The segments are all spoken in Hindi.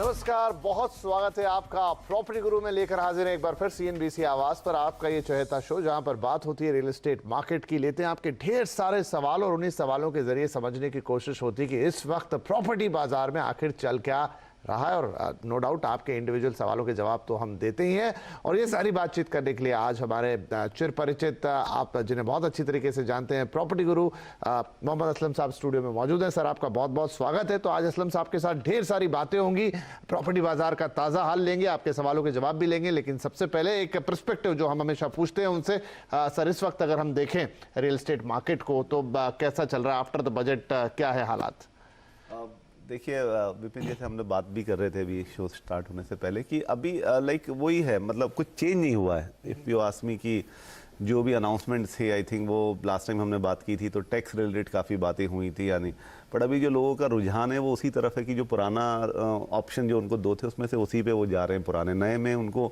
नमस्कार, बहुत स्वागत है आपका प्रॉपर्टी गुरु में लेकर हाजिर है एक बार फिर सीएनबीसी आवाज पर आपका ये चहेता शो, जहां पर बात होती है रियल एस्टेट मार्केट की। लेते हैं आपके ढेर सारे सवाल और उन्हीं सवालों के जरिए समझने की कोशिश होती है कि इस वक्त प्रॉपर्टी बाजार में आखिर चल क्या रहा है। और नो डाउट आपके इंडिविजुअल सवालों के जवाब तो हम देते ही हैं। और ये सारी बातचीत करने के लिए आज हमारे चिर परिचित, आप जिन्हें बहुत अच्छी तरीके से जानते हैं, प्रॉपर्टी गुरु मोहम्मद असलम साहब स्टूडियो में मौजूद हैं। सर, आपका बहुत बहुत स्वागत है। तो आज असलम साहब के साथ ढेर सारी बातें होंगी, प्रॉपर्टी बाजार का ताज़ा हाल लेंगे, आपके सवालों के जवाब भी लेंगे। लेकिन सबसे पहले एक पर्सपेक्टिव जो हम हमेशा पूछते हैं उनसे, सर इस वक्त अगर हम देखें रियल एस्टेट मार्केट को तो कैसा चल रहा है आफ्टर द बजट, क्या है हालात? देखिए विपिन, जैसे हमने बात भी कर रहे थे अभी शो स्टार्ट होने से पहले कि अभी लाइक वही है, मतलब कुछ चेंज नहीं हुआ है। इफ़ यू आस्क मी कि जो भी अनाउंसमेंट थे, आई थिंक वो लास्ट टाइम हमने बात की थी तो टैक्स रिलेटेड काफ़ी बातें हुई थी यानी, बट अभी जो लोगों का रुझान है वो उसी तरफ है कि जो पुराना ऑप्शन जो उनको दो थे उसमें से उसी पे वो जा रहे हैं। पुराने नए में उनको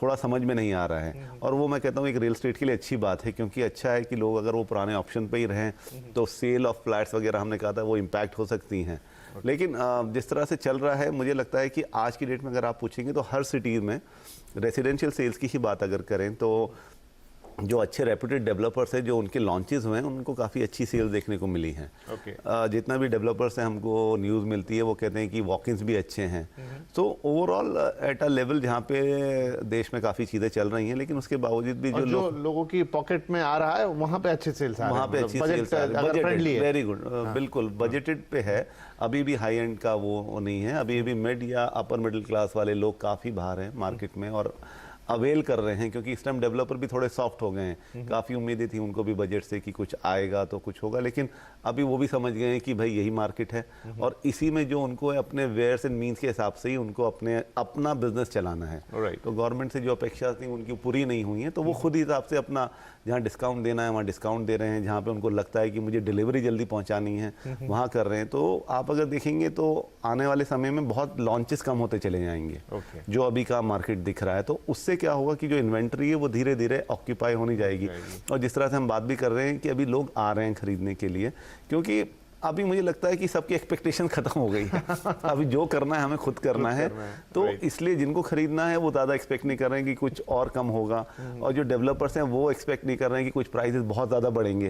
थोड़ा समझ में नहीं आ रहा है, और वो मैं कहता हूँ एक रियल एस्टेट के लिए अच्छी बात है, क्योंकि अच्छा है कि लोग अगर वो पुराने ऑप्शन पे ही रहें तो सेल ऑफ फ्लैट्स वगैरह हमने कहा था वो इम्पैक्ट हो सकती हैं। लेकिन जिस तरह से चल रहा है, मुझे लगता है कि आज की डेट में अगर आप पूछेंगे तो हर सिटीज़ में रेजिडेंशियल सेल्स की ही बात अगर करें तो जो अच्छे रेप्यूटेड डेवलपर्स हैं, जो उनके लॉन्चेस हुए हैं, उनको काफ़ी अच्छी सेल देखने को मिली हैं। जितना भी डेवलपर्स हैं, हमको न्यूज़ मिलती है, वो कहते हैं कि वॉक-इन्स भी अच्छे हैं। तो ओवरऑल एट अ लेवल जहाँ पे देश में काफ़ी चीज़ें चल रही हैं, लेकिन उसके बावजूद भी जो लोगों की पॉकेट में आ रहा है वहाँ पे अच्छे सेल्स आ रहे हैं, वहाँ पे अच्छी सेल्स, बजटेड, वेरी गुड, बिल्कुल बजटेड पे है। अभी भी हाई एंड का वो नहीं है, अभी भी मिड या अपर मिडिल क्लास वाले लोग काफ़ी बाहर हैं मार्केट में और अवेल कर रहे हैं, क्योंकि इस टाइम डेवलपर भी थोड़े सॉफ्ट हो गए हैं। काफ़ी उम्मीदें थी उनको भी बजट से कि कुछ आएगा तो कुछ होगा, लेकिन अभी वो भी समझ गए हैं कि भाई यही मार्केट है और इसी में जो उनको अपने वेयर्स एंड मीन्स के हिसाब से ही उनको अपना बिजनेस चलाना है। तो गवर्नमेंट से जो अपेक्षा थी उनकी पूरी नहीं हुई है, तो वो खुद ही हिसाब से अपना जहाँ डिस्काउंट देना है वहाँ डिस्काउंट दे रहे हैं, जहाँ पे उनको लगता है कि मुझे डिलीवरी जल्दी पहुँचानी है वहाँ कर रहे हैं। तो आप अगर देखेंगे तो आने वाले समय में बहुत लॉन्चेस कम होते चले जाएंगे, जो अभी का मार्केट दिख रहा है। तो उससे क्या होगा कि जो इन्वेंट्री है वो धीरे धीरे ऑक्यूपाई होनी जाएगी। और जिस तरह से हम बात भी कर रहे हैं कि अभी लोग आ रहे हैं खरीदने के लिए, क्योंकि अभी मुझे लगता है कि सबकी एक्सपेक्टेशन खत्म हो गई है। अभी जो करना है हमें खुद करना है, तो इसलिए जिनको खरीदना है वो ज़्यादा एक्सपेक्ट नहीं कर रहे हैं कि कुछ और कम होगा, और जो डेवलपर्स हैं वो एक्सपेक्ट नहीं कर रहे हैं कि कुछ प्राइसेस बहुत ज़्यादा बढ़ेंगे।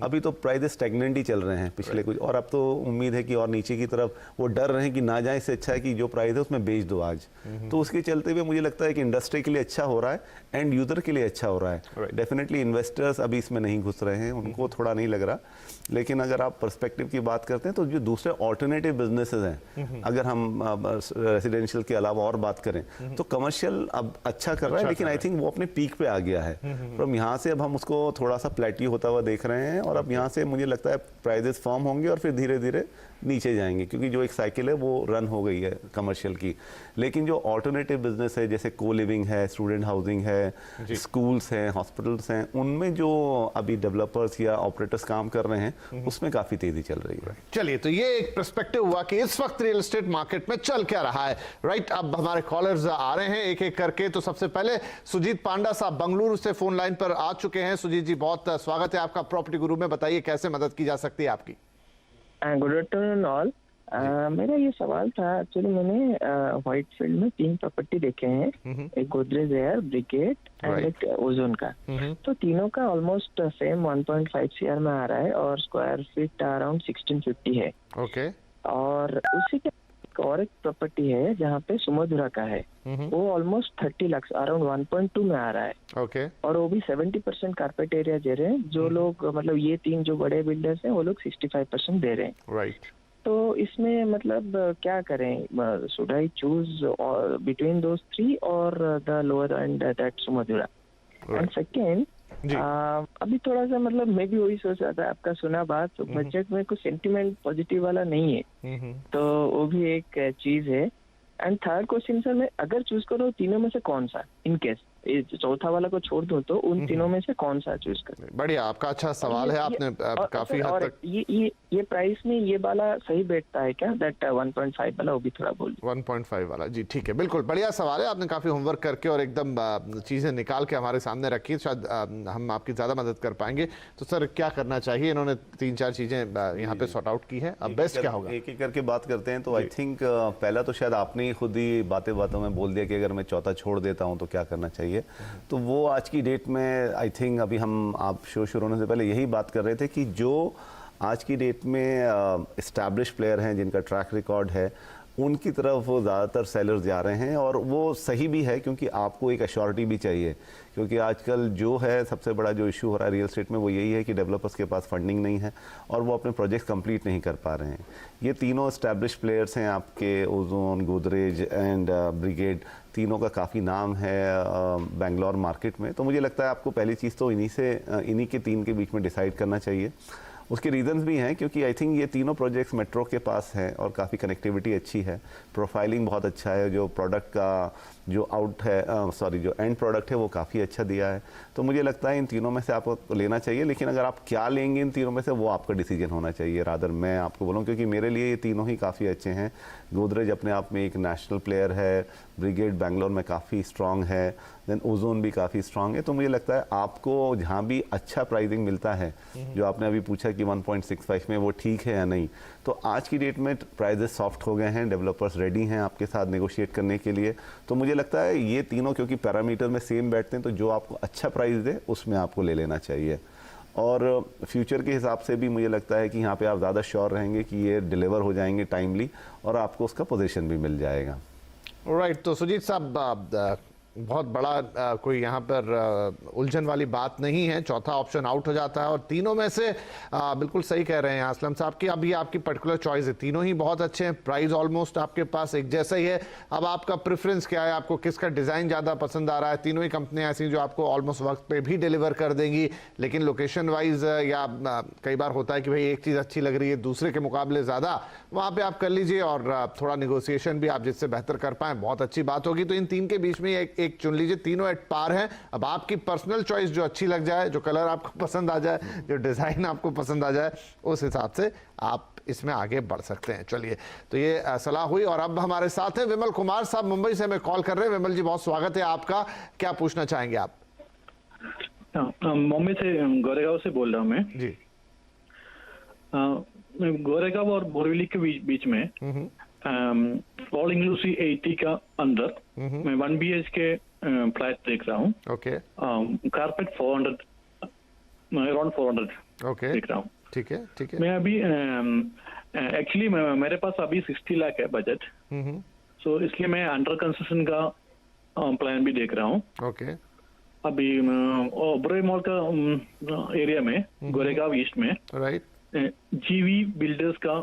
अभी तो प्राइसेस स्टैग्नेंट ही चल रहे हैं पिछले कुछ, और अब तो उम्मीद है कि और नीचे की तरफ वो डर रहे हैं कि ना जाए, इससे अच्छा है कि जो प्राइस है उसमें बेच दो आज। तो उसके चलते हुए मुझे लगता है कि इंडस्ट्री के लिए अच्छा हो रहा है, एंड यूज़र के लिए अच्छा हो रहा है। डेफिनेटली इन्वेस्टर्स अभी इसमें नहीं घुस रहे हैं, उनको थोड़ा नहीं लग रहा। लेकिन अगर आप पर्सपेक्टिव की बात करते हैं तो जो दूसरे ऑल्टरनेटिव बिजनेसेस हैं, अगर हम रेजिडेंशियल के अलावा और बात करें तो कमर्शियल अब अच्छा कर रहा है, लेकिन आई थिंक वो अपने पीक पे आ गया है। तो यहाँ से अब हम उसको थोड़ा सा प्लेट्यू होता हुआ देख रहे हैं, और अब यहाँ से मुझे लगता है प्राइजेस फॉर्म होंगे और फिर धीरे धीरे नीचे जाएंगे, क्योंकि जो एक साइकिल है वो रन हो गई है कमर्शियल की। लेकिन जो ऑल्टरनेटिव बिजनेस है, जैसे को लिविंग है, स्टूडेंट हाउसिंग है, स्कूल्स हैं, हॉस्पिटल्स हैं, उनमें जो अभी डेवलपर्स या ऑपरेटर्स काम कर रहे हैं उसमें काफ़ी तेज़ी चल रही है। चलिए, तो ये एक पर्सपेक्टिव हुआ कि इस वक्त रियल एस्टेट मार्केट में चल क्या रहा है। राइट, अब हमारे कॉलर्स आ रहे हैं एक एक करके। तो सबसे पहले सुजीत पांडा साहब बंगलुरु से फोन लाइन पर आ चुके हैं। सुजीत जी, बहुत स्वागत है आपका प्रॉपर्टी गुरु में। बताइए कैसे मदद की जा सकती है आपकी। Good afternoon all. मेरा ये सवाल था, एक्चुअली मैंने व्हाइटफील्ड में 3 प्रॉपर्टी देखे हैं, एक गोदरेज एयर, ब्रिगेड एंड एक ओजोन का। तो तीनों का ऑलमोस्ट सेम 1.5 CR में आ रहा है और स्क्वायर फीट अराउंड 1650 है। ओके। और उसी के और एक प्रॉपर्टी है जहाँ पे सुमधुरा का है, वो ऑलमोस्ट 30 लाख अराउंड 1.2 में आ रहा है। ओके। और वो भी 70% कारपेट एरिया दे रहे हैं। जो लोग मतलब ये 3 जो बड़े बिल्डर्स हैं वो लोग 65% दे रहे हैं। राइट। तो इसमें मतलब क्या करें? Should I choose between those 3 और the lower end that Sumadhura? And second, अभी थोड़ा सा मतलब मैं भी वही सोच रहा था, आपका सुना बात, तो बजट में कुछ सेंटिमेंट पॉजिटिव वाला नहीं है, तो वो भी एक चीज है। एंड थर्ड क्वेश्चन सर, मैं अगर चूज करूँ तीनों में से कौन सा, इन केस चौथा वाला को छोड़ दूं तो उन तीनों में से कौन सा चूज करें? बढ़िया, आपका अच्छा सवाल है, आपने काफी हद तक ये प्राइस में ये वाला सही बैठता है क्या? दैट 1.5 वाला, वो भी थोड़ा बोल 1.5 वाला। जी ठीक है, बिल्कुल बढ़िया सवाल है, आपने काफी होमवर्क करके और एकदम चीजें निकाल के हमारे सामने रखी, शायद हम आपकी ज्यादा मदद कर पाएंगे। तो सर क्या करना चाहिए? इन्होंने 3-4 चीजें यहाँ पे सॉर्ट आउट की है, अब बेस्ट क्या होगा? एक एक करके बात करते हैं। तो आई थिंक पहला तो शायद आपने ही खुद ही बातें बातों में बोल दिया कि अगर मैं चौथा छोड़ देता हूं तो क्या करना चाहिए। तो वो आज की डेट में आई थिंक अभी हम आप शो शुरू होने से पहले यही बात कर रहे थे कि जो आज की डेट में एस्टैब्लिश प्लेयर हैं जिनका ट्रैक रिकॉर्ड है, उनकी तरफ वो ज़्यादातर सेलर्स जा रहे हैं। और वो सही भी है क्योंकि आपको एक एश्योरिटी भी चाहिए, क्योंकि आजकल जो है सबसे बड़ा जो इशू हो रहा है रियल एस्टेट में वो यही है कि डेवलपर्स के पास फंडिंग नहीं है और वो अपने प्रोजेक्ट्स कंप्लीट नहीं कर पा रहे हैं। ये तीनों एस्टैब्लिश प्लेयर्स हैं आपके, ओजोन, गोदरेज एंड ब्रिगेड, तीनों का काफ़ी नाम है बेंगलोर मार्केट में। तो मुझे लगता है आपको पहली चीज़ तो इन्हीं के तीन के बीच में डिसाइड करना चाहिए। उसके रीजंस भी हैं क्योंकि आई थिंक ये तीनों प्रोजेक्ट्स मेट्रो के पास हैं और काफ़ी कनेक्टिविटी अच्छी है, प्रोफाइलिंग बहुत अच्छा है, जो प्रोडक्ट का जो जो एंड प्रोडक्ट है वो काफ़ी अच्छा दिया है। तो मुझे लगता है इन तीनों में से आपको लेना चाहिए, लेकिन अगर आप क्या लेंगे इन तीनों में से वो आपका डिसीजन होना चाहिए। रादर मैं आपको बोलूँ क्योंकि मेरे लिए ये तीनों ही काफ़ी अच्छे हैं। गोदरेज अपने आप में एक नेशनल प्लेयर है, ब्रिगेड बेंगलोर में काफ़ी स्ट्रॉन्ग है, देन ओजोन भी काफ़ी स्ट्रॉन्ग है। तो मुझे लगता है आपको जहाँ भी अच्छा प्राइसिंग मिलता है, जो आपने अभी पूछा कि 1.65 में वो ठीक है या नहीं, तो आज की डेट में प्राइजेस सॉफ्ट हो गए हैं, डेवलपर्स रेडी हैं आपके साथ नेगोशिएट करने के लिए। तो मुझे लगता है ये तीनों क्योंकि पैरामीटर में सेम बैठते हैं, तो जो आपको अच्छा प्राइस दे उसमें आपको ले लेना चाहिए। और फ्यूचर के हिसाब से भी मुझे लगता है कि यहाँ पे आप ज़्यादा श्योर रहेंगे कि ये डिलीवर हो जाएंगे टाइमली और आपको उसका पोजीशन भी मिल जाएगा। राइट, तो सुजीत साहब बहुत बड़ा कोई यहाँ पर उलझन वाली बात नहीं है, चौथा ऑप्शन आउट हो जाता है और तीनों में से बिल्कुल सही कह रहे हैं असलम साहब कि अब ये आपकी पर्टिकुलर चॉइस है, तीनों ही बहुत अच्छे हैं, प्राइस ऑलमोस्ट आपके पास एक जैसा ही है। अब आपका प्रेफरेंस क्या है, आपको किसका डिज़ाइन ज़्यादा पसंद आ रहा है? तीनों ही कंपनियाँ ऐसी जो आपको ऑलमोस्ट वक्त पे भी डिलीवर कर देंगी, लेकिन लोकेशन वाइज या कई बार होता है कि भाई एक चीज़ अच्छी लग रही है दूसरे के मुकाबले ज़्यादा, वहाँ पर आप कर लीजिए और थोड़ा निगोसिएशन भी आप जिससे बेहतर कर पाएँ बहुत अच्छी बात होगी। तो इन तीन के बीच में एक चुन लीजिए, तीनों एट पार हैं। अब आपकी पर्सनल चॉइस जो अच्छी लग जाए, जो कलर आपको पसंद आ जाए, जो डिजाइन आपको पसंद आ जाए, उस हिसाब से आप इसमें आगे बढ़ सकते हैं। चलिए, तो ये सलाह हुई और अब हमारे साथ हैं विमल कुमार साहब, मुंबई से हमें कॉल कर रहे हैं। विमल जी बहुत स्वागत है आपका, क्या पूछना चाहेंगे आप? मुंबई से गोरेगांव से बोल रहा हूँ मैं जी। गोरेगांव और बोरीवली के बीच में ऑल इंक्लूसिव 80 का अंदर मैं 1 BHK फ्लैट देख रहा हूँ। ओके। कारपेट 400 अराउंड 400 ओके देख रहा हूँ। ठीक है, ठीक है। मैं अभी एक्चुअली मेरे पास अभी 60 लाख है बजट, सो इसलिए मैं अंडर कंस्ट्रक्शन का प्लान भी देख रहा हूँ। ओके। अभी ओबरॉय मॉल का एरिया में गोरेगांव ईस्ट में राइट GV बिल्डर्स का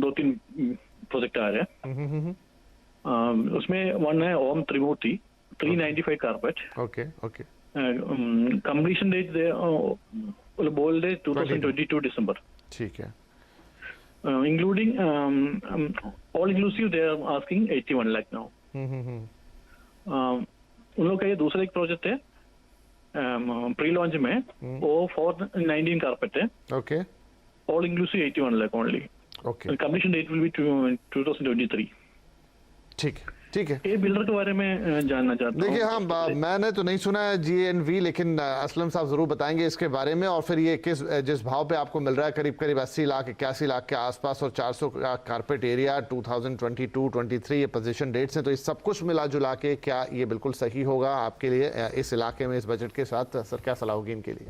2-3 प्रोजेक्ट आ रहे हैं। उसमें वन है Om Trimurti 395 carpet. Okay okay. Completion date बोल रहे 2022 दिसंबर। ठीक है। Including all inclusive they are asking 81 lakh now. उन लोग का ये दूसरा एक प्रोजेक्ट है प्री लॉन्च में, वो 419 कारपेट है। Okay. All inclusive 81 lakh only. Okay. Completion date will be 2023। ठीक है, ठीक है। ये बिल्डर के बारे में जानना चाहता हूँ। देखिए, हाँ, मैंने तो नहीं सुना है GNV, लेकिन असलम साहब जरूर बताएंगे इसके बारे में। और फिर ये जिस भाव पे आपको मिल रहा है करीब करीब 80 लाख 81 लाख के आसपास और 400 का कारपेट एरिया, 2022-23 ये पोजीशन डेट्स हैं, तो इस सब कुछ मिला जुला के क्या ये बिल्कुल सही होगा आपके लिए इस इलाके में इस बजट के साथ? सर क्या सलाह होगी इनके लिए?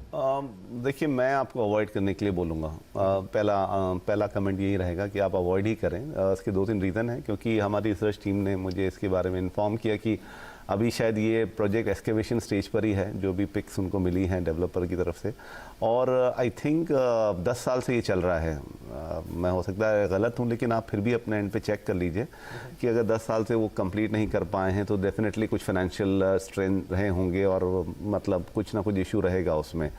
देखिए, मैं आपको अवॉइड करने के लिए बोलूँगा। पहला कमेंट यही रहेगा कि आप अवॉइड ही करें। इसके 2-3 रीज़न हैं, क्योंकि हमारी रिसर्च टीम ने मुझे इसके बारे में इन्फॉर्म किया कि अभी शायद ये प्रोजेक्ट एक्सकेवेशन स्टेज पर ही है, जो भी पिक्स उनको मिली हैं डेवलपर की तरफ से, और आई थिंक 10 साल से ये चल रहा है। मैं हो सकता है गलत हूँ, लेकिन आप फिर भी अपने एंड पे चेक कर लीजिए कि अगर 10 साल से वो कंप्लीट नहीं कर पाए हैं तो डेफिनेटली कुछ फाइनेंशियल स्ट्रेन रहे होंगे और मतलब कुछ ना कुछ इशू रहेगा उसमें।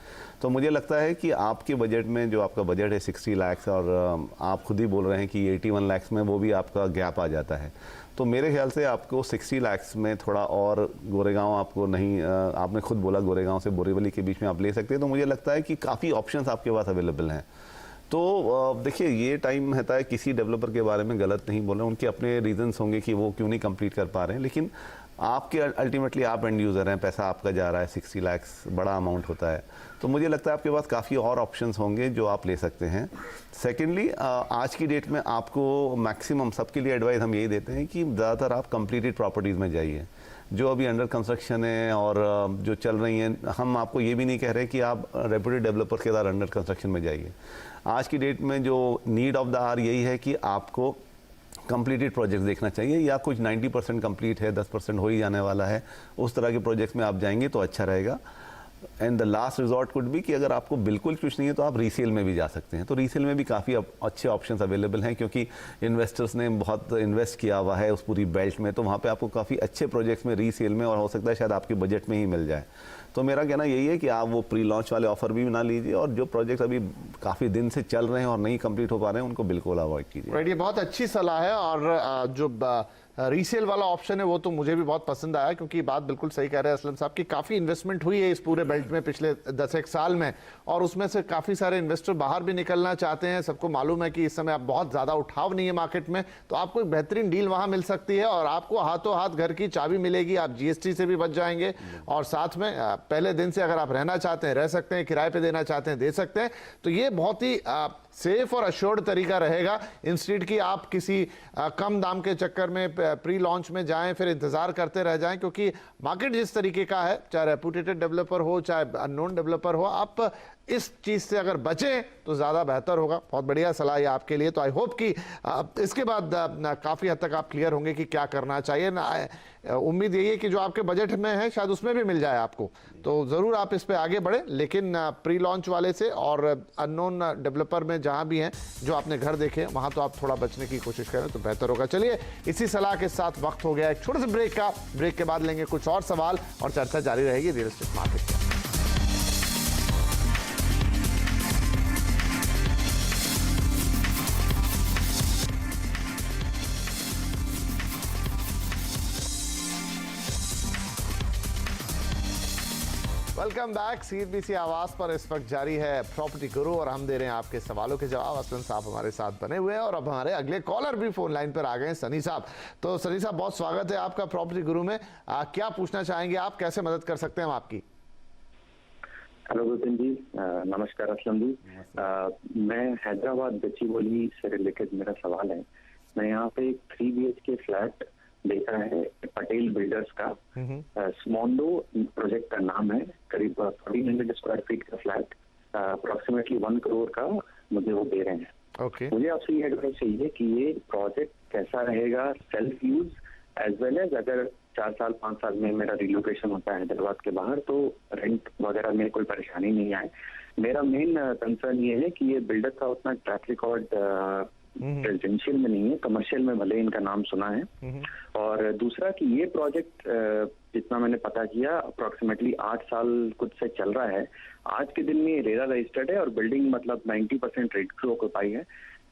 तो मुझे लगता है कि आपके बजट में जो आपका बजट है 60 लाख और आप खुद ही बोल रहे हैं कि 81 लाख में वो भी आपका गैप आ जाता है, तो मेरे ख्याल से आपको 60 लाख में थोड़ा और गोरेगांव आपको नहीं, आपने खुद बोला गोरेगांव से बोरीवली के बीच में आप ले सकते हैं, तो मुझे लगता है कि काफ़ी ऑप्शंस आपके पास अवेलेबल हैं। तो देखिए ये टाइम रहता है, किसी डेवलपर के बारे में गलत नहीं बोल रहे, उनके अपने रीजंस होंगे कि वो क्यों नहीं कंप्लीट कर पा रहे हैं, लेकिन आपके अल्टीमेटली आप एंड यूज़र हैं, पैसा आपका जा रहा है, 60 लाख बड़ा अमाउंट होता है, तो मुझे लगता है आपके पास काफ़ी और ऑप्शंस होंगे जो आप ले सकते हैं। सेकेंडली, आज की डेट में आपको मैक्सिमम सबके लिए एडवाइस हम यही देते हैं कि ज़्यादातर आप कंप्लीटेड प्रॉपर्टीज़ में जाइए, जो अभी अंडर कंस्ट्रक्शन है और जो चल रही हैं। हम आपको ये भी नहीं कह रहे कि आप रेप्यूटेड डेवलपर के साथ अंडर कंस्ट्रक्शन में जाइए। आज की डेट में जो नीड ऑफ द आवर यही है कि आपको कंप्लीटेड प्रोजेक्ट देखना चाहिए, या कुछ 90% कंप्लीट है, 10% हो ही जाने वाला है, उस तरह के प्रोजेक्ट्स में आप जाएंगे तो अच्छा रहेगा। And the last resort could भी कि अगर आपको बिल्कुल कुछ नहीं है तो आप रीसेल में भी जा सकते हैं। तो रीसेल में भी काफ़ी अच्छे ऑप्शंस अवेलेबल हैं, क्योंकि इन्वेस्टर्स ने बहुत इन्वेस्ट किया हुआ है उस पूरी बेल्ट में, तो वहाँ पे आपको काफ़ी अच्छे प्रोजेक्ट्स में रीसेल में, और हो सकता है शायद आपके बजट में ही मिल जाए। तो मेरा कहना यही है कि आप वो प्री लॉन्च वाले ऑफर भी ना लीजिए, और जो प्रोजेक्ट अभी काफ़ी दिन से चल रहे हैं और नहीं कंप्लीट हो पा रहे हैं उनको बिल्कुल अवॉइड कीजिए। ये बहुत अच्छी सलाह है, और जो रीसेल वाला ऑप्शन है वो तो मुझे भी बहुत पसंद आया, क्योंकि बात बिल्कुल सही कह रहे हैं असलम साहब कि काफ़ी इन्वेस्टमेंट हुई है इस पूरे बेल्ट में पिछले 10 साल में, और उसमें से काफ़ी सारे इन्वेस्टर बाहर भी निकलना चाहते हैं। सबको मालूम है कि इस समय आप बहुत ज़्यादा उठाव नहीं है मार्केट में, तो आपको एक बेहतरीन डील वहाँ मिल सकती है, और आपको हाथों हाथ घर की चाबी मिलेगी, आप GST से भी बच जाएंगे, और साथ में पहले दिन से अगर आप रहना चाहते हैं रह सकते हैं, किराए पे देना चाहते हैं दे सकते हैं। तो ये बहुत ही सेफ और अश्योर्ड तरीका रहेगा, इंस्टेड कि आप किसी कम दाम के चक्कर में प्री लॉन्च में जाएं, फिर इंतजार करते रह जाएं, क्योंकि मार्केट जिस तरीके का है, चाहे रेपुटेटेड डेवलपर हो चाहे अननोन डेवलपर हो, आप इस चीज से अगर बचें तो ज्यादा बेहतर होगा। बहुत बढ़िया सलाह है आपके लिए। तो आई होप कि इसके बाद काफी हद तक आप क्लियर होंगे कि क्या करना चाहिए। उम्मीद यही है कि जो आपके बजट में है शायद उसमें भी मिल जाए आपको, तो जरूर आप इस पे आगे बढ़े, लेकिन प्री लॉन्च वाले से और अननोन डेवलपर में जहां भी हैं जो आपने घर देखे वहां तो आप थोड़ा बचने की कोशिश करें तो बेहतर होगा। चलिए, इसी सलाह के साथ वक्त हो गया एक छोटे से ब्रेक का। ब्रेक के बाद लेंगे कुछ और सवाल और चर्चा जारी रहेगी रियल एस्टेट मार्केट की। Welcome back. CNBC आवाज पर इस वक्त जारी है प्रॉपर्टी गुरु, और हम दे रहे हैं आपके सवालों के जवाब। असलन साहब हमारे साथ बने हुए हैं, और अब हमारे अगले कॉलर भी फोन लाइन पर आ गए हैं, सनी साहब। तो सनी साहब, बहुत स्वागत है आपका प्रॉपर्टी गुरु में। क्या पूछना चाहेंगे आप, कैसे मदद कर सकते हैं हम आपकी? हेलो विपिन जी, नमस्कार असलम जी। मैं हैदराबाद गच्चीबोली से रिलेटेड मेरा सवाल है। मैं यहाँ पे एक 3 BHK फ्लैट देखा है पटेल बिल्डर्स का, स्मॉन्डो प्रोजेक्ट का नाम है। करीब 1400 स्क्वायर फीट का फ्लैट, अप्रोक्सीमेटली 1 करोड़ का मुझे वो दे रहे हैं। मुझे आपसे ये एडवाइस चाहिए कि ये प्रोजेक्ट कैसा रहेगा, self use as well as अगर 4 साल 5 साल में मेरा रिलोकेशन होता है हैदराबाद के बाहर तो रेंट वगैरह में कोई परेशानी नहीं आए। मेरा मेन कंसर्न ये है कि ये बिल्डर का उतना ट्रैक रिकॉर्ड रेजिडेंशियल में नहीं है, कमर्शियल में भले इनका नाम सुना है। और दूसरा कि ये प्रोजेक्ट जितना मैंने पता किया अप्रोक्सीमेटली 8 साल कुछ से चल रहा है। आज के दिन में रेरा रजिस्टर्ड है और बिल्डिंग मतलब 90% रेट टू ऑक्यूपाई है।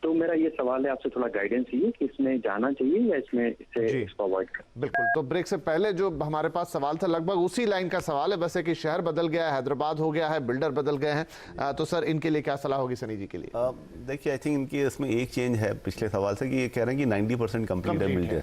तो मेरा ये सवाल है आपसे, थोड़ा गाइडेंस चाहिए कि इसमें जाना चाहिए या इसको अवॉइड करना। बिल्कुल। तो ब्रेक से पहले जो हमारे पास सवाल था लगभग उसी लाइन का सवाल है, बस है कि शहर बदल गया है, हैदराबाद हो गया है, बिल्डर बदल गए हैं, तो सर इनके लिए क्या सलाह होगी सनी जी के लिए? देखिए, आई थिंक इनकी इसमें एक चेंज है पिछले सवाल से, कि ये कह रहे हैं कि 90% कंप्लीट है बिल्डर।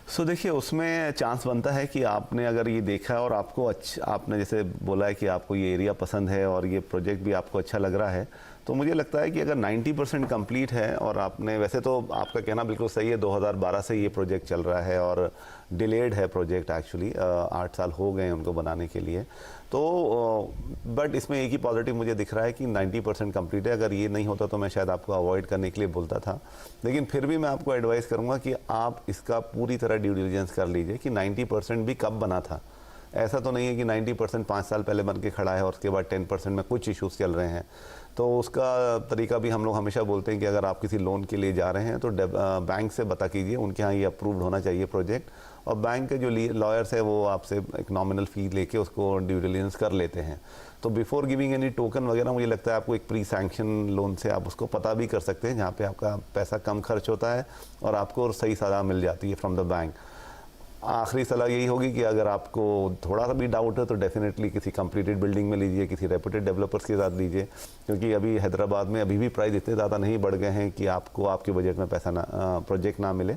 सो देखिए, उसमें चांस बनता है कि आपने अगर ये देखा है और आपको आपने जैसे बोला है कि आपको ये एरिया पसंद है और ये प्रोजेक्ट भी आपको अच्छा लग रहा है, तो मुझे लगता है कि अगर 90% कंप्लीट है और आपने, वैसे तो आपका कहना बिल्कुल सही है, 2012 से ये प्रोजेक्ट चल रहा है और डिलेड है प्रोजेक्ट एक्चुअली, 8 साल हो गए उनको बनाने के लिए। तो बट इसमें एक ही पॉजिटिव मुझे दिख रहा है कि 90% कंप्लीट है। अगर ये नहीं होता तो मैं शायद आपको अवॉइड करने के लिए बोलता था, लेकिन फिर भी मैं आपको एडवाइस करूँगा कि आप इसका पूरी तरह ड्यू डिलिजेंस कर लीजिए कि 90% भी कब बना था। ऐसा तो नहीं है कि 90% 5 साल पहले बन के खड़ा है और उसके बाद 10% में कुछ इश्यूज़ चल रहे हैं। तो उसका तरीका भी हम लोग हमेशा बोलते हैं कि अगर आप किसी लोन के लिए जा रहे हैं तो बैंक से पता कीजिए, उनके यहाँ ये अप्रूव्ड होना चाहिए प्रोजेक्ट, और बैंक के जो लॉयर्स है वो आपसे एक नॉमिनल फ़ी लेके उसको ड्यू डिलिजेंस कर लेते हैं। तो बिफोर गिविंग एनी टोकन वगैरह मुझे लगता है आपको एक प्री सैंक्शन लोन से आप उसको पता भी कर सकते हैं, जहाँ पे आपका पैसा कम खर्च होता है और आपको सही सलाह मिल जाती है फ्रॉम द बैंक। आखिरी सलाह यही होगी कि अगर आपको थोड़ा सा भी डाउट है तो डेफिनेटली किसी कंप्लीटेड बिल्डिंग में लीजिए, किसी रेपुटेड डेवलपर्स के साथ लीजिए, क्योंकि अभी हैदराबाद में अभी भी प्राइस इतने ज़्यादा नहीं बढ़ गए हैं कि आपको आपके बजट में पैसा ना प्रोजेक्ट ना मिले।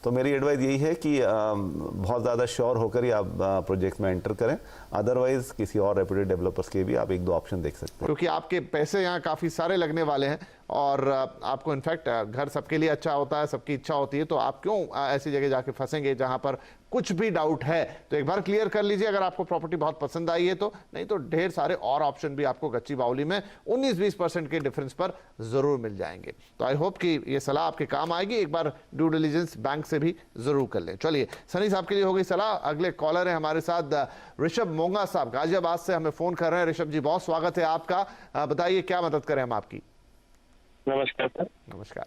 तो मेरी एडवाइस यही है कि बहुत ज़्यादा श्योर होकर ही आप प्रोजेक्ट में एंटर करें, अदरवाइज किसी और रेपुटेड डेवलपर्स के भी आप 1-2 ऑप्शन देख सकते हैं, क्योंकि आपके पैसे यहाँ काफ़ी सारे लगने वाले हैं और आपको इनफैक्ट घर सबके लिए अच्छा होता है, सबकी इच्छा होती है, तो आप क्यों ऐसी जगह जाके फंसेंगे जहां पर कुछ भी डाउट है। तो एक बार क्लियर कर लीजिए अगर आपको प्रॉपर्टी बहुत पसंद आई है तो, नहीं तो ढेर सारे और ऑप्शन भी आपको गच्ची बावली में 19-20% के डिफरेंस पर जरूर मिल जाएंगे। तो आई होप कि ये सलाह आपके काम आएगी, एक बार ड्यू डिलिजेंस बैंक से भी जरूर कर लें। चलिए, सनी साहब के लिए हो गई सलाह। अगले कॉलर है हमारे साथ ऋषभ मोंगा साहब, गाजियाबाद से हमें फोन कर रहे हैं। ऋषभ जी, बहुत स्वागत है आपका, बताइए क्या मदद करें हम आपकी। नमस्कार सर। नमस्कार।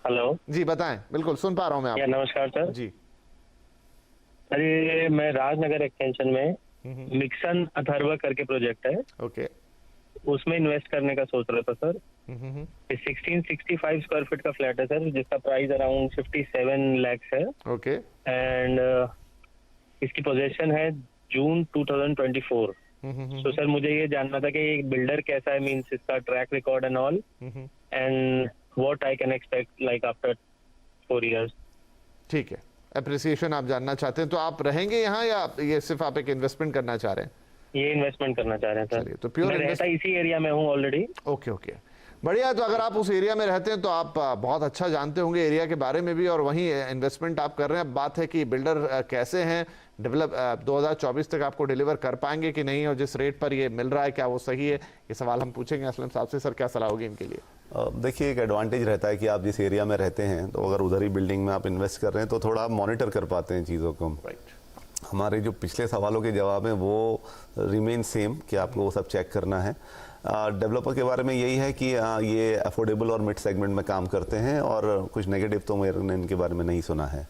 हेलो जी बताएं, बिल्कुल सुन पा रहा हूं मैं आपको। नमस्कार सर जी। अरे मैं राजनगर एक्सटेंशन में मिक्सन अथर्वा करके प्रोजेक्ट है, ओके, उसमें इन्वेस्ट करने का सोच रहा था सर। 1665 स्क्वायर फीट का फ्लैट है सर, जिसका प्राइस अराउंड 57 लाख है। ओके, एंड इसकी पोजीशन है जून 2024। तो सर मुझे ये जानना था कि बिल्डर कैसा है, मींस इसका track record and all, and what I can expect like after 4 years. ठीक है, अप्रिसिएशन आप जानना चाहते हैं, तो आप रहेंगे यहाँ या ये सिर्फ आप एक इन्वेस्टमेंट करना चाह रहे हैं? ये इन्वेस्टमेंट करना चाह रहे हैं सर। चलिए, तो प्योर इसी एरिया में हूँ ऑलरेडी। ओके ओके, बढ़िया। तो अगर आप उस एरिया में रहते हैं तो आप बहुत अच्छा जानते होंगे एरिया के बारे में भी, और वहीं इन्वेस्टमेंट आप कर रहे हैं। अब बात है कि बिल्डर कैसे हैं, डेवलप 2024 तक आपको डिलीवर कर पाएंगे कि नहीं, और जिस रेट पर ये मिल रहा है क्या वो सही है, ये सवाल हम पूछेंगे असलम साहब से। सर, क्या सलाह होगी इनके लिए? देखिए, एक एडवांटेज रहता है कि आप जिस एरिया में रहते हैं, तो अगर उधर ही बिल्डिंग में आप इन्वेस्ट कर रहे हैं तो थोड़ा आप मॉनिटर कर पाते हैं चीज़ों को। राइट। हमारे जो पिछले सवालों के जवाब हैं वो रिमेन सेम, कि आपको वो सब चेक करना है। डेवलपर के बारे में यही है कि ये अफोर्डेबल और मिड सेगमेंट में काम करते हैं, और कुछ नेगेटिव तो मैंने इनके बारे में नहीं सुना है।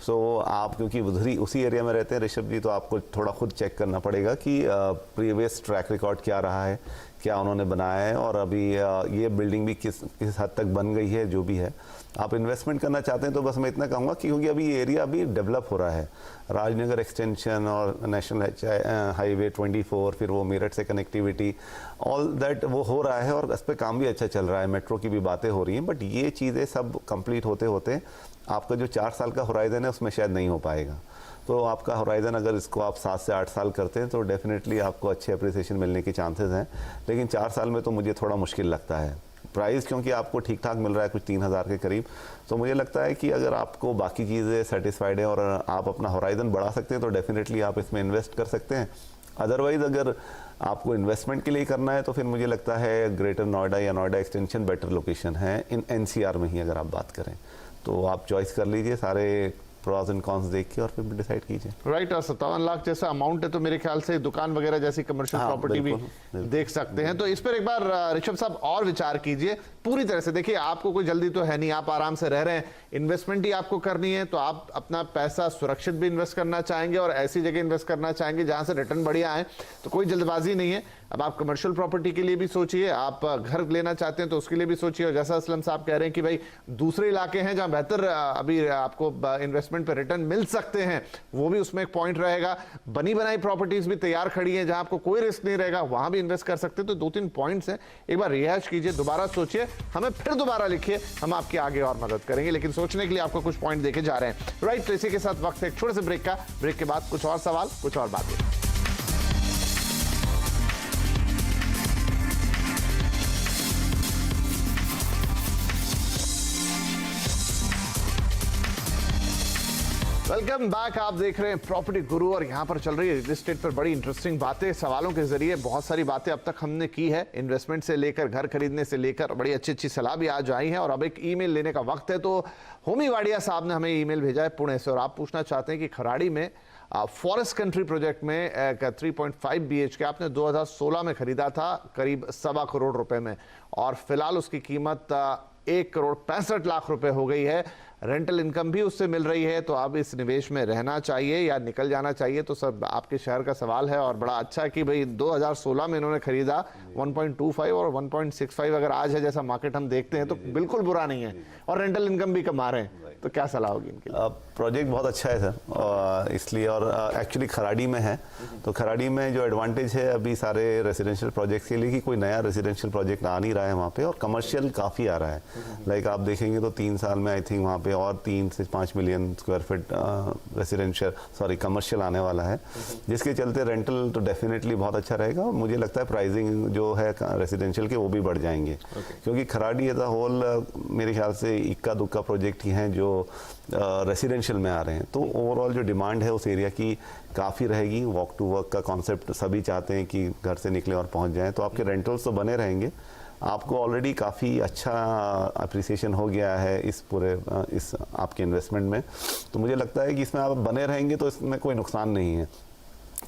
सो आप क्योंकि उधर ही उसी एरिया में रहते हैं ऋषभ जी, तो आपको थोड़ा खुद चेक करना पड़ेगा कि प्रीवियस ट्रैक रिकॉर्ड क्या रहा है, क्या उन्होंने बनाया है, और अभी ये बिल्डिंग भी किस हद तक बन गई है। जो भी है, आप इन्वेस्टमेंट करना चाहते हैं तो बस मैं इतना कहूँगा कि क्योंकि अभी ये एरिया अभी डेवलप हो रहा है, राजनगर एक्सटेंशन और नेशनल हाईवे 24, फिर वो मेरठ से कनेक्टिविटी, ऑल दैट वो हो रहा है, और इस पर काम भी अच्छा चल रहा है, मेट्रो की भी बातें हो रही हैं। बट ये चीज़ें सब कंप्लीट होते होते आपका जो 4 साल का होराइजन है उसमें शायद नहीं हो पाएगा। तो आपका होराइजन अगर इसको आप 7 से 8 साल करते हैं तो डेफिनेटली आपको अच्छे अप्रिसिएशन मिलने के चांसेस हैं, लेकिन 4 साल में तो मुझे थोड़ा मुश्किल लगता है। प्राइस क्योंकि आपको ठीक ठाक मिल रहा है, कुछ 3000 के करीब, तो मुझे लगता है कि अगर आपको बाकी चीज़ें सेटिस्फाइड है और आप अपना होराइजन बढ़ा सकते हैं तो डेफिनेटली आप इसमें इन्वेस्ट कर सकते हैं। अदरवाइज अगर आपको इन्वेस्टमेंट के लिए करना है तो फिर मुझे लगता है ग्रेटर नोएडा या नोएडा एक्सटेंशन बेटर लोकेशन है, इन NCR में ही अगर आप बात करें तो आप चॉइस कर लीजिए, सारे प्रॉस एंड कॉन्स देख के और फिर डिसाइड कीजिए। राइट। और 57 लाख जैसा अमाउंट है तो मेरे ख्याल से दुकान वगैरह जैसी कमर्शियल प्रॉपर्टी भी देख सकते हैं। तो इस पर एक बार ऋषभ साहब और विचार कीजिए पूरी तरह से। देखिए, आपको कोई जल्दी तो है नहीं, आप आराम से रह रहे हैं, इन्वेस्टमेंट ही आपको करनी है, तो आप अपना पैसा सुरक्षित भी इन्वेस्ट करना चाहेंगे और ऐसी जगह इन्वेस्ट करना चाहेंगे जहां से रिटर्न बढ़िया आए, तो कोई जल्दबाजी नहीं है। अब आप कमर्शियल प्रॉपर्टी के लिए भी सोचिए, आप घर लेना चाहते हैं तो उसके लिए भी सोचिए, और जैसा असलम साहब कह रहे हैं कि भाई दूसरे इलाके हैं जहां बेहतर अभी आपको इन्वेस्टमेंट पे रिटर्न मिल सकते हैं, वो भी उसमें एक पॉइंट रहेगा। बनी बनाई प्रॉपर्टीज भी तैयार खड़ी हैं जहां आपको कोई रिस्क नहीं रहेगा, वहां भी इन्वेस्ट कर सकते हैं। तो 2-3 पॉइंट्स हैं, एक बार रिहाइश कीजिए, दोबारा सोचिए, हमें फिर दोबारा लिखिए, हम आपकी आगे और मदद करेंगे, लेकिन सोचने के लिए आपको कुछ पॉइंट देके जा रहे हैं। राइट। तो इसी के साथ वक्त है एक छोटे से ब्रेक का। ब्रेक के बाद कुछ और सवाल, कुछ और बातें। Welcome back. आप देख रहे हैं प्रॉपर्टी गुरु, और यहाँ पर चल रही है रियल एस्टेट पर बड़ी इंटरेस्टिंग बातें। सवालों के जरिए बहुत सारी बातें अब तक हमने की है, इन्वेस्टमेंट से लेकर घर खरीदने से लेकर बड़ी अच्छी अच्छी सलाह भी आज आई है। और अब एक ईमेल लेने का वक्त है। तो होमी वाडिया साहब ने हमें ईमेल भेजा है पुणे से, और आप पूछना चाहते हैं कि खराड़ी में फॉरेस्ट कंट्री प्रोजेक्ट में 3.5 BHK आपने 2016 में खरीदा था करीब 1.25 करोड़ रुपए में, और फिलहाल उसकी कीमत 1 करोड़ 65 लाख रुपए हो गई है। रेंटल इनकम भी उससे मिल रही है, तो अब इस निवेश में रहना चाहिए या निकल जाना चाहिए, तो सब आपके शहर का सवाल है। और बड़ा अच्छा है कि भाई 2016 में इन्होंने खरीदा 1.25 और 1.65 अगर आज है जैसा मार्केट हम देखते हैं तो बिल्कुल बुरा नहीं है, और रेंटल इनकम भी कमा रहे हैं। तो क्या सलाह होगी इनके लिए? प्रोजेक्ट बहुत अच्छा है सर, इसलिए, और एक्चुअली खराड़ी में है, तो खराड़ी में जो एडवांटेज है अभी सारे रेजिडेंशियल प्रोजेक्ट के लिए कि कोई नया रेजिडेंशियल प्रोजेक्ट आ नहीं रहा है वहाँ पे, और कमर्शियल काफ़ी आ रहा है। लाइक आप देखेंगे तो 3 साल में आई थिंक वहाँ पे और 3 से 5 मिलियन स्क्वायर फीट कमर्शियल आने वाला है, जिसके चलते रेंटल तो डेफिनेटली बहुत अच्छा रहेगा। और मुझे लगता है प्राइसिंग जो है रेजिडेंशियल के वो भी बढ़ जाएंगे, क्योंकि खराड़ी एज अ होल मेरे ख्याल से इक्का दुक्का प्रोजेक्ट ही हैं जो रेसिडेंशियल में आ रहे हैं। तो ओवरऑल जो डिमांड है उस एरिया की काफ़ी रहेगी। वॉक टू वर्क का कॉन्सेप्ट सभी चाहते हैं कि घर से निकले और पहुंच जाएं, तो आपके रेंटल्स तो बने रहेंगे। आपको ऑलरेडी काफ़ी अच्छा अप्रिसिएशन हो गया है इस पूरे इस आपके इन्वेस्टमेंट में, तो मुझे लगता है कि इसमें आप बने रहेंगे तो इसमें कोई नुकसान नहीं है।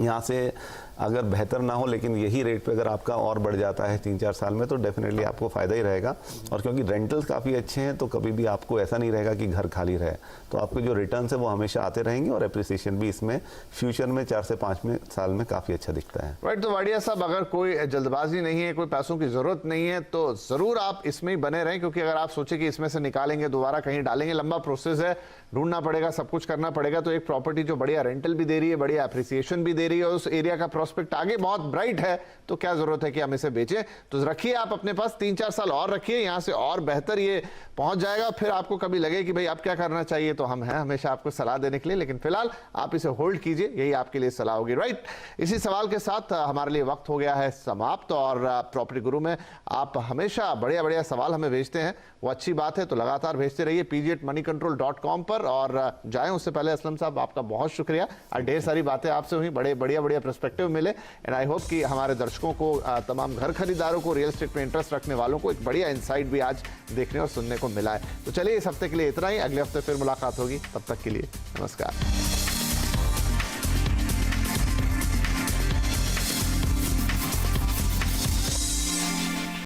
यहाँ से अगर बेहतर ना हो लेकिन यही रेट पे अगर आपका और बढ़ जाता है 3-4 साल में, तो डेफिनेटली आपको फ़ायदा ही रहेगा। और क्योंकि रेंटल्स काफ़ी अच्छे हैं तो कभी भी आपको ऐसा नहीं रहेगा कि घर खाली रहे, तो आपके जो रिटर्न्स है वो हमेशा आते रहेंगे, और एप्रिसिएशन भी इसमें फ्यूचर में 4 से 5 साल में काफ़ी अच्छा दिखता है। राइट, तो वाडिया साहब, अगर कोई जल्दबाजी नहीं है, कोई पैसों की ज़रूरत नहीं है, तो ज़रूर आप इसमें ही बने रहें, क्योंकि अगर आप सोचे कि इसमें से निकालेंगे दोबारा कहीं डालेंगे, लंबा प्रोसेस है, ढूंढना पड़ेगा, सब कुछ करना पड़ेगा। तो एक प्रॉपर्टी जो बढ़िया रेंटल भी दे रही है, बढ़िया एप्रिसिएशन भी दे रही है, और उस एरिया का प्रोस्पेक्ट आगे बहुत ब्राइट है, तो क्या जरूरत है कि हम इसे बेचें? तो रखिए आप अपने पास, 3-4 साल और रखिए, यहां से और बेहतर ये पहुंच जाएगा। फिर आपको कभी लगे कि भाई अब क्या करना चाहिए, तो हम हैं हमेशा आपको सलाह देने के लिए, लेकिन फिलहाल आप इसे होल्ड कीजिए, यही आपके लिए सलाह होगी। राइट, इसी सवाल के साथ हमारे लिए वक्त हो गया है समाप्त। और प्रॉपर्टी गुरु में आप हमेशा बढ़िया बढ़िया सवाल हमें भेजते हैं, वो अच्छी बात है, तो लगातार भेजते रहिए pg@moneycontrol.com पर। और जाएं उससे पहले असलम साहब आपका बहुत शुक्रिया, और ढेर सारी बातें आपसे हुई, बड़े बढ़िया बढ़िया पर्सपेक्टिव मिले। एंड आई होप कि हमारे दर्शकों को, तमाम घर खरीदारों को, रियल एस्टेट में इंटरेस्ट रखने वालों को एक बढ़िया इंसाइट भी आज देखने और सुनने को मिला है। तो चलिए इस हफ्ते के लिए इतना ही, अगले हफ्ते फिर मुलाकात होगी, तब तक के लिए नमस्कार।